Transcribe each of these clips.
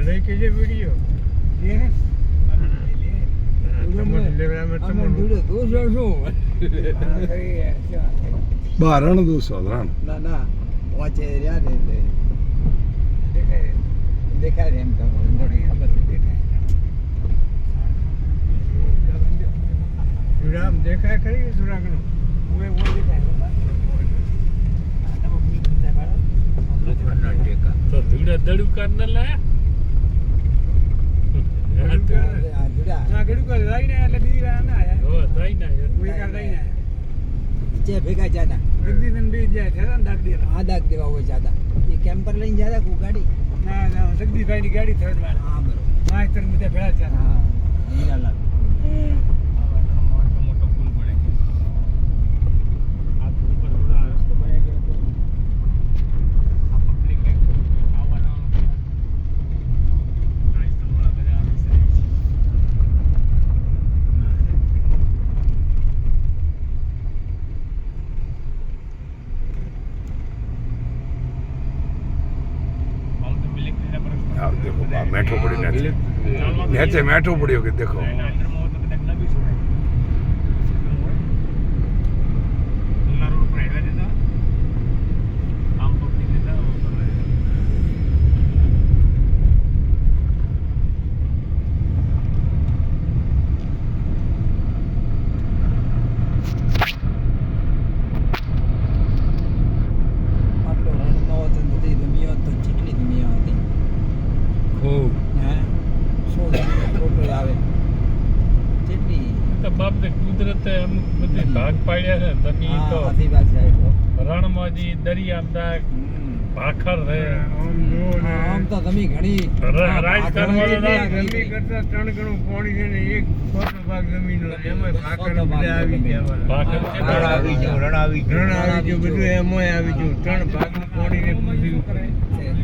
नहीं के जे वीडियो ये है रण 200 रण ના ના વાંચે રહ્યા ને દેખાય એમ તો ખબર સુરામ દેખાય ખરી સુરાગનો ઓએ ઓ દેખાય તો ધીડા દડુકા ન લાયા ના ગડુકા લઈને એટલે બીજી વાર ના આયા હો લઈને આયા કોઈ કાર લઈને આયા જે ભેગા જાતા જલ્દી દિન બે જાય છે ને દાગ દેવા આ દાગ દેવા હોય જાતા એ કેમ્પર લઈને જાતા કુ ગાડી ના ના જગદીશભાઈ ની ગાડી થર્ડ વાર હા બરોબર માસ્ટર મુદે ભેળા છે હા હીરાલાલ મોટો પુલ બને આ પુલ પર રોડા રસ્તો બને ગયો તો આ પબ્લિક ને આવવાનો નાઈસ તો મોડા બધા આવે છે अब देखो बैठो पड़ी नीचे बैठो पड़ी होगी देखो કુદરતે અમુક બધી ભાગ પાડ્યા છે તમે તો રણમાંથી દરિયા ભાખર રે આમ તો તમે ઘણી રાજકારણ વાળા જમીન કરતા 3 ગણું પાણી છે ને એક છોટો ભાગ જમીન એમાં ભાખર આવી ગયા ભાખર રણ આવી ગયો બધું એમાં આવી ગયું 3 ભાગનું પાણી ને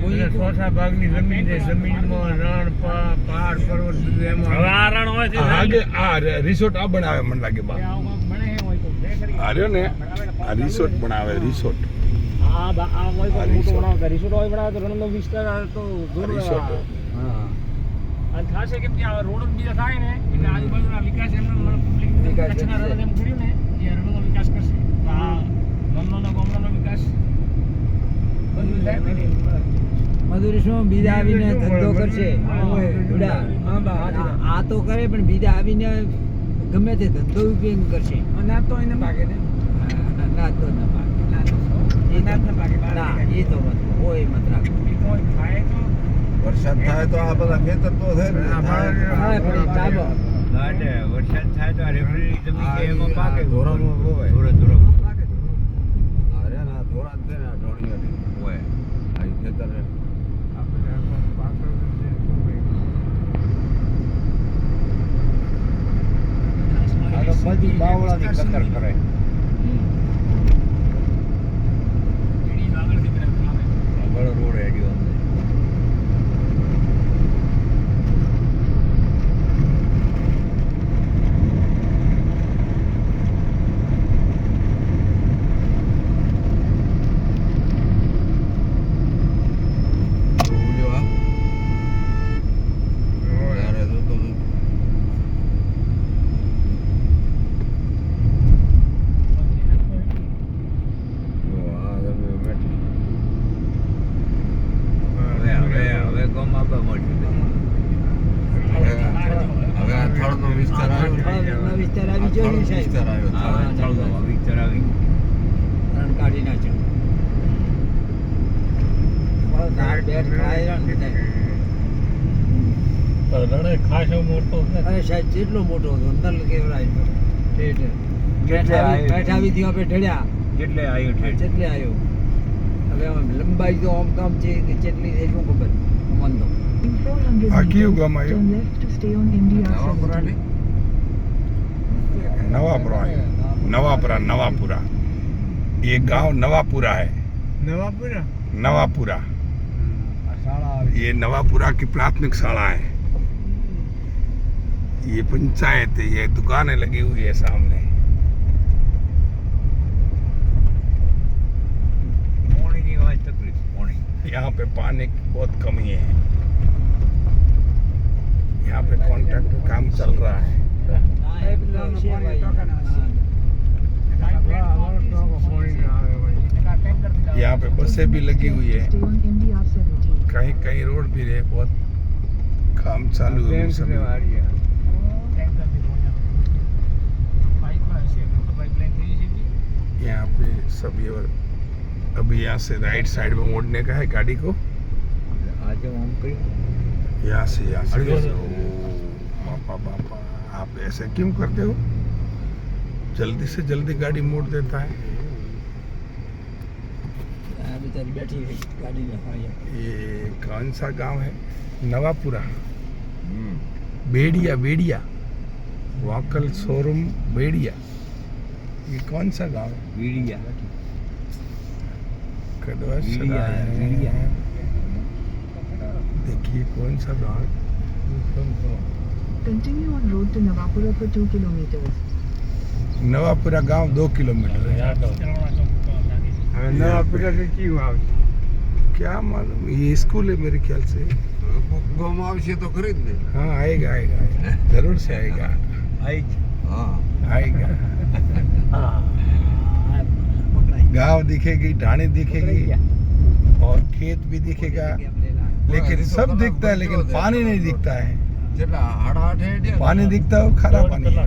પૂરી ચોથા ભાગની જમીન છે જમીનમાં રણ પહાડ પર્વત બધું એમાં હવે આ રણ હોય છે આગે આ રિસોર્ટ આ બનાવે મને લાગે બા બને હોય તો આ રહ્યો ને આ રિસોર્ટ બનાવે રિસોર્ટ આ હોય તો મોટો બનાવતા રિસોર્ટ હોય બનાવે તો રણનો વિસ્તાર તો રિસોર્ટ હા અને થાશે કેમ કે આ રોડ બીજા થાય ને એટલે આજુબાજુના વિકાસ એમનો પબ્લિક કચ્છના રણ એમ કર્યું ને એ રણનો વિકાસ કરશે આ રણનો ગામડાનો વિકાસ બધું થાય મજૂરી શું બીજા આવીને ધંધો કરશે આ તો કરે પણ બીજા આવીને ગમે તે ધંધો ઉપયોગ કરશે ના તો એને ભાગે ને ના તો ના ભાગે એ તો હોય મત રાખો વરસાદ થાય તો આ બધા ખેતર તો થાય વરસાદ થાય તો રેફરી જમીન કે એમાં પાકે ધોરામાં હોય અરે ના ધોરા છે ને ઢોણી હોય આ ખેતર બધી બાવળાની કતર કરે આગળ રોડ હેડ્યો ખાસો મોટો અરે સાહેબ જેટલો મોટો હતો અંદર કેવરાય બેઠા વિધિ આપણે ઢળ્યા કેટલે આવ્યો જેટલે આવ્યો હવે આમ લંબાઈ તો આમ કામ છે કે જેટલી છે શું ખબર મન તો આ કયું ગામ આવ્યું नवापुरा नवापुरा नवापुरा ये गांव नवापुरा है नवापुरा ये नवापुरा की प्राथमिक शाला है ये पंचायत है ये दुकानें लगी हुई है सामने यहाँ पे पानी की बहुत कमी है यहाँ पे कॉन्ट्रैक्ट का काम चल रहा है। પાઇપલાઇનનું પાણી ટોકાના છે. અમારો ટોકો પાણી ના આવે ભાઈ. यहाँ पे बसें भी लगी हुई है, Stay on NDR 17. कहीं कहीं रोड भी है, बहुत काम चालू है બેંક सभी। વાળી આ. यहाँ पे सभी और अभी यहाँ से राइट साइड में मोड़ने का है गाड़ी को, આજે આમ કરી यहाँ से ओ बापा बापा, आप ऐसे क्यों करते हो? जल्दी से जल्दी गाड़ी मोड़ देता है। આ બિચારી બેઠી રહી ગાડીને ફાયા ये कौन सा गांव है? नवापुरा, बेड़िया बेड़िया, वाकल शोरूम बेड़िया, ये कौन सा गांव है? વીડિયા कदवा बेड़िया है, चला बेड़िया। है। देखिए कौन सा गांव है? Continue on road to Navapura for 2 kilometers. Navapura गांव 2 किलोमीटर है। હવે નવા પીડા કેવું આવશે? क्या मालूम, ये स्कूल है मेरे ख्याल से। ગમ આવશે તો ખરી જ ને. हाँ आएगा आएगा आएगा, जरूर से आएगा હા आएगा। गांव दिखेगी, ढाणी दिखेगी और खेत भी दिखेगा, लेकिन सब दिखता है लेकिन पानी नहीं दिखता है। કેટલા 8:30 पानी दिखता है वो खारा पानी है।